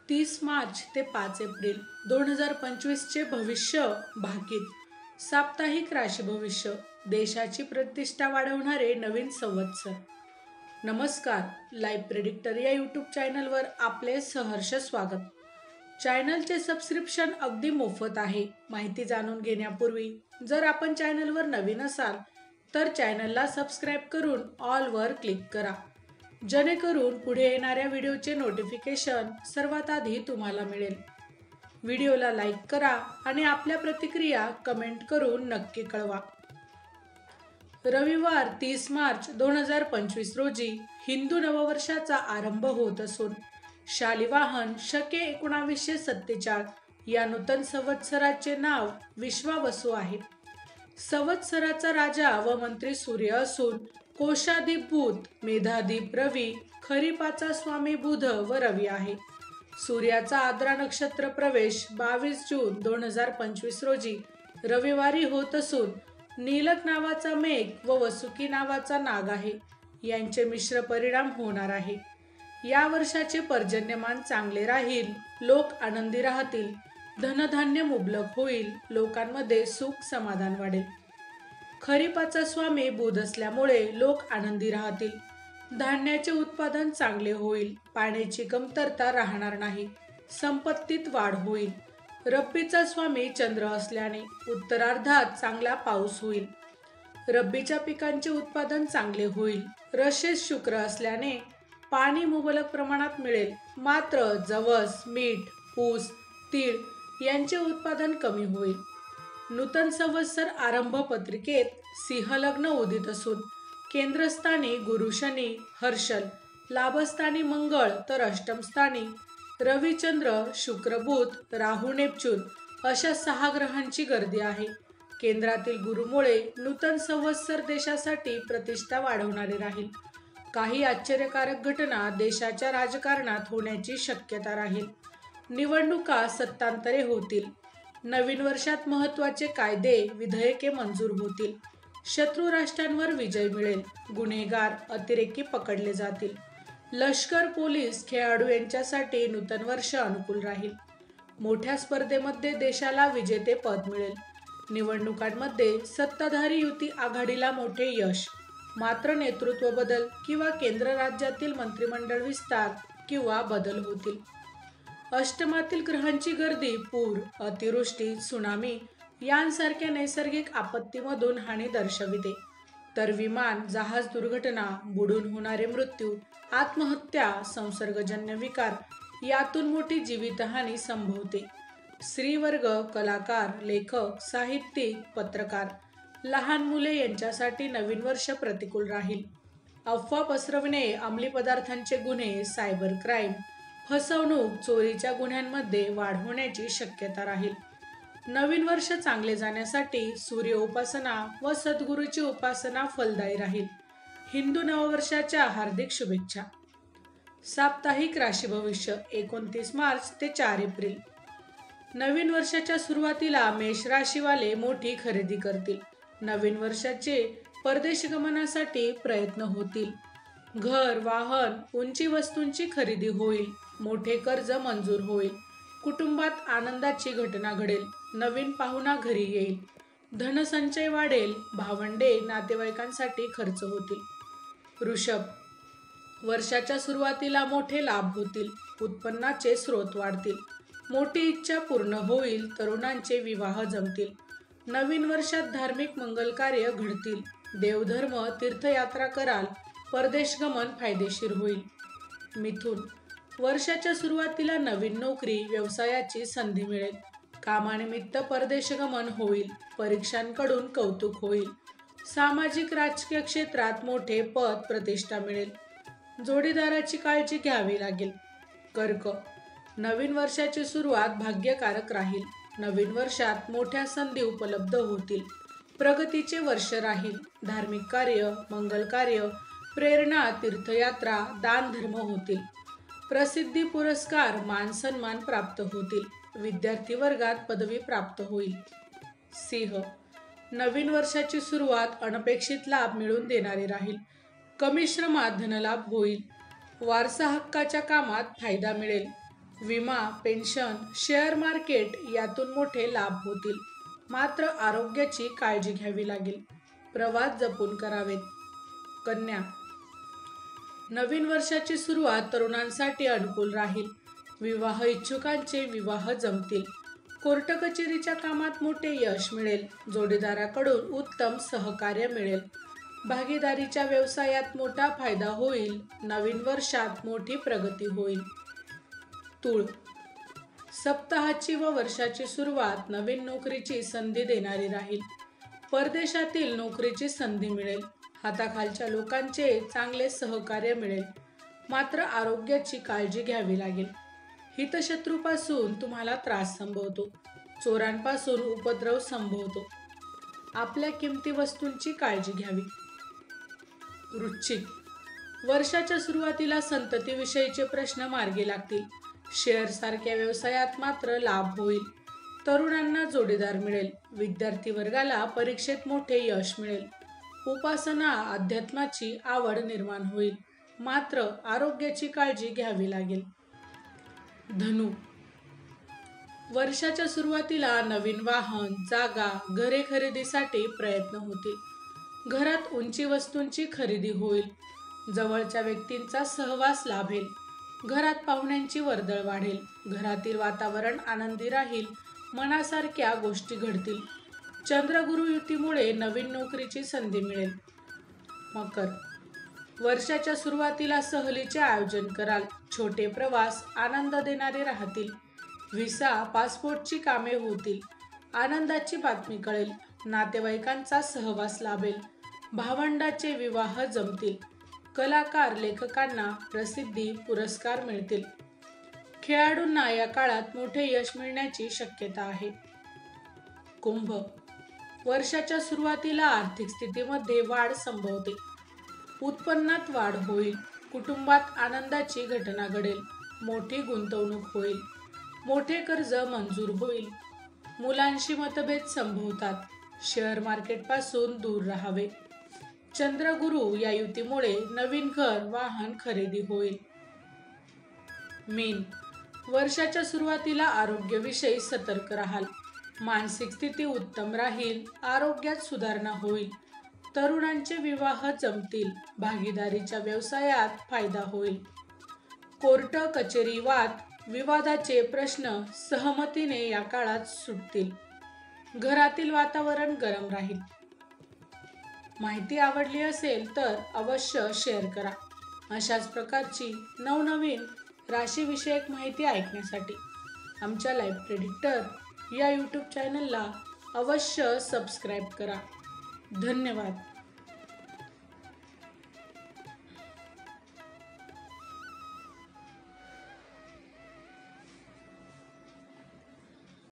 30 मार्च ते 5 एप्रिल 2025 चे भविष्य भाकीत साप्ताहिक राशी भविष्य देशाची प्रतिष्ठा वाढवणारे नवीन संवत्सर। नमस्कार, लाईव्ह प्रेडिक्टर या यूट्यूब चॅनलवर आपले सहर्ष स्वागत। चॅनलचे सबस्क्रिप्शन अगदी मोफत आहे। माहिती जाणून घेण्यापूर्वी जर आपण चॅनलवर नवीन असाल तर चॅनलला सबस्क्राइब करून ऑल वर क्लिक करा, जेणेकरून पुढे येणाऱ्या व्हिडिओचे नोटिफिकेशन सर्वात आधी तुम्हाला मिळेल। व्हिडिओला लाईक करा आणि आपल्या प्रतिक्रिया कमेंट करून नक्की कळवा। रविवार 30 मार्च 2025 रोजी हिंदू नववर्षाचा आरंभ होत असून शालिवाहन शके 1947 या नूतन संवत्सराचे नाव विश्वावसू आहे। संवत्सराचा राजा व मंत्री सूर्य असून कोशाधिप बुध, मेधाधिप रवी, खरीपाचा स्वामी बुध व रवी आहे। सूर्याचा आद्रा नक्षत्र प्रवेश 22 जून 2025 रोजी रविवारी होत असून नीलक नावाचा मेघ व वसुकी नावाचा नाग आहे, यांचे मिश्र परिणाम होणार आहे। या वर्षाचे पर्जन्यमान चांगले राहील, लोक आनंदी राहतील, धनधान्य मुबलक होईल, लोकांमध्ये सुख समाधान वाढेल। खरीपाचा स्वामी बुध असल्यामुळे लोक आनंदी राहतील, धान्याचे उत्पादन चांगले होईल, पाण्याची कमतरता राहणार नाही, संपत्तीत वाढ होईल। रब्बीचा स्वामी चंद्र असल्याने उत्तरार्धात चांगला पाऊस होईल, रब्बीच्या पिकांचे उत्पादन चांगले होईल। रशेस शुक्र असल्याने पाणी मुबलक प्रमाणात मिळेल, मात्र जवस, मीठ, ऊस, तीळ यांचे उत्पादन कमी होईल। नूतन संवत्सर आरंभ पत्रिकेत सिंह लग्न उदित असून केंद्रस्थानी गुरु शनी, हर्षल, लाभस्थानी मंगळ तर अष्टमस्थानी रविचंद्र, शुक्र, बुध, राहू, नेपच्यून अशा 6 ग्रहांची गर्दी आहे। केंद्रातील गुरुमुळे नूतन संवत्सर देशासाठी प्रतिष्ठा वाढवणारे राहील। काही आश्चर्यकारक घटना देशाच्या राजकारणात होण्याची शक्यता राहील। निवडणुका, सत्तांतरे होतील। नवीन वर्षात महत्त्वाचे कायदे, विधेयके मंजूर होतील। शत्रू राष्ट्रांवर विजय मिळेल, गुन्हेगार, अतिरेकी पकडले जातील। लष्कर, पोलीस, खेळाडू यांच्यासाठी नूतन वर्ष अनुकूल राहील। मोठ्या स्पर्धेमध्ये देशाला विजेते पद मिळेल। निवडणुकांमध्ये सत्ताधारी युती आघाडीला मोठे यश, मात्र नेतृत्व बदल किंवा केंद्र राज्यातील मंत्रिमंडळ विस्तार किंवा बदल होतील। अष्टमातील ग्रहांची गर्दी पूर, अतिवृष्टी, त्सुनामी यांसारख्या नैसर्गिक आपत्तीमधून हानी दर्शविते, तर विमान, जहाज दुर्घटना, बुडून होणारे मृत्यू, आत्महत्या, संसर्गजन्य विकार यातून मोठी जीवितहानी संभवते। स्त्रीवर्ग, कलाकार, लेखक, साहित्यिक, पत्रकार, लहान मुले यांच्यासाठी नवीन वर्ष प्रतिकूल राहील। अफवा पसरवणे, अंमली पदार्थांचे गुन्हे, सायबर क्राईम, फसवणूक, चोरीच्या गुन्ह्यांमध्ये वाढ होण्याची शक्यता राहील। नवीन वर्ष चांगले जाण्यासाठी सूर्य उपासना व सद्गुरूची उपासना फलदायी राहील। हिंदू नववर्षाच्या हार्दिक शुभेच्छा। साप्ताहिक राशी भविष्य 29 मार्च ते 4 एप्रिल। नवीन वर्षाच्या सुरुवातीला मेष राशीवाले मोठी खरेदी करतील। नवीन वर्षाचे परदेश गमनासाठी प्रयत्न होतील। घर, वाहन, उंची वस्तूंची खरेदी होईल, मोठे कर्ज मंजूर होईल। कुटुंबात आनंदाची घटना घडेल, नवीन पाहुणा घरी येईल, धनसंचय वाढेल, भावंडे, नातेवाईकांसाठी खर्च होतील। वृषभ, वर्षाच्या सुरुवातीला मोठे लाभ होतील, उत्पन्नाचे स्रोत वाढतील, मोठी इच्छा पूर्ण होईल, तरुणांचे विवाह जमतील। नवीन वर्षात धार्मिक मंगल कार्य घडतील, देवधर्म, तीर्थयात्रा कराल, परदेश गमन फायदेशीर होईल। मिथुन, वर्षाच्या सुरुवातीला नवीन नोकरी, व्यवसायाची संधी मिळेल, कामानिमित्त परदेश गमन होईल, परीक्षांकडून कौतुक होईल, सामाजिक राजकीय क्षेत्रात मोठे पद प्रतिष्ठा मिळेल, जोडीदाराची काळजी घ्यावी लागेल। कर्क, नवीन वर्षाची सुरुवात भाग्यकारक राहील, नवीन वर्षात मोठ्या संधी उपलब्ध होतील, प्रगतीचे वर्ष राहील, धार्मिक कार्य, मंगल कार्य, प्रेरणा, तीर्थयात्रा, दान धर्म होतील, प्रसिद्धी, पुरस्कार, मान सन्मान प्राप्त होतील, विद्यार्थी वर्गात पदवी प्राप्त होईल। सिंह, नवीन वर्षाची सुरुवात अनपेक्षित लाभ मिळवून देणारी राहील, कमी श्रमात धनलाभ होईल, वारसा हक्काच्या कामात फायदा मिळेल, विमा, पेन्शन, शेअर मार्केट यातून मोठे लाभ होतील. मात्र आरोग्याची काळजी घ्यावी लागेल. प्रवास जपून करावेत. कन्या, नवीन वर्षाची सुरुवात तरुणांसाठी अनुकूल राहील. विवाह इच्छुकांचे विवाह जमतील. कोर्ट कचेरीच्या कामात मोठे यश मिळेल. जोडीदाराकडून उत्तम सहकार्य मिळेल. भागीदारीच्या व्यवसायात मोठा फायदा होईल. नवीन वर्षात मोठी प्रगती होईल. तूळ, सप्ताहाची व वर्षाची सुरुवात नवीन नोकरीची संधी देणारी राहील. परदेशातील नोकरीची संधी मिळेल. हाताखालच्या लोकांचे चांगले सहकार्य मिळेल. मात्र आरोग्याची काळजी घ्यावी लागेल. हितशत्रूपासून तुम्हाला त्रास संभवतो. चोरांपासून उपद्रव संभवतो. आपल्या किमती वस्तूंची काळजी घ्यावी. वृश्चिक, वर्षाच्या सुरुवातीला संततीविषयीचे प्रश्न मार्गी लागतील. शेअर सारख्या व्यवसायात मात्र लाभ होईल. तरुणांना जोडीदार मिळेल. विद्यार्थी वर्गाला परीक्षेत मोठे यश मिळेल. उपासना, अध्यात्माची आवड निर्माण होईल. मात्र आरोग्याची काळजी घ्यावी लागेल. धनु, वर्षाच्या सुरुवातीला नवीन वाहन, जागा, घरे खरेदीसाठी प्रयत्न होतील. घरात उंची वस्तूंची खरेदी होईल. जवळच्या व्यक्तींचा सहवास लाभेल. घरात पाहुण्यांची वर्दळ वाढेल. घरातील वातावरण आनंदी राहील. मनासारख्या गोष्टी घडतील. चंद्रगुरु युतीमुळे नवीन नोकरीची संधी मिळेल. मकर, वर्षाच्या सुरुवातीला सहलीचे आयोजन कराल. छोटे प्रवास आनंद देणारे राहतील. व्हिसा, पासपोर्टची कामे होतील. आनंदाची बातमी कळेल. नातेवाईकांचा सहवास लाभेल. भावंडाचे विवाह जमतील. कलाकार, लेखकांना प्रसिद्धी, पुरस्कार मिळतील. खेळाडूंना या काळात मोठे यश मिळण्याची शक्यता आहे. कुंभ, वर्षाच्या सुरुवातीला आर्थिक स्थितीमध्ये वाढ संभवते. उत्पन्नात वाढ होईल. कुटुंबात आनंदाची घटना घडेल. मोठी गुंतवणूक होईल. मोठे कर्ज मंजूर होईल. मुलांशी मतभेद संभवतात. शेअर मार्केटपासून दूर राहावे. चंद्रगुरु या युतीमुळे नवीन घर, वाहन खरेदी होईल. मीन, वर्षाच्या सुरुवातीला आरोग्याविषयी सतर्क राहाल. मानसिक स्थिती उत्तम राहील. आरोग्यात सुधारणा होईल. तरुणांचे विवाह जमतील. भागीदारीच्या व्यवसायात फायदा होईल. कोर्ट कचेरी, वाद विवादाचे प्रश्न सहमतीने या काळात सुटतील. घरातील वातावरण गरम राहील. माहिती आवडली असेल तर अवश्य शेअर करा. अशाच प्रकारची नवनवीन राशीविषयक माहिती ऐकण्यासाठी आमच्या लाईव्ह प्रेडिक्टर या यूट्यूब चॅनलला अवश्य सबस्क्राईब करा. धन्यवाद.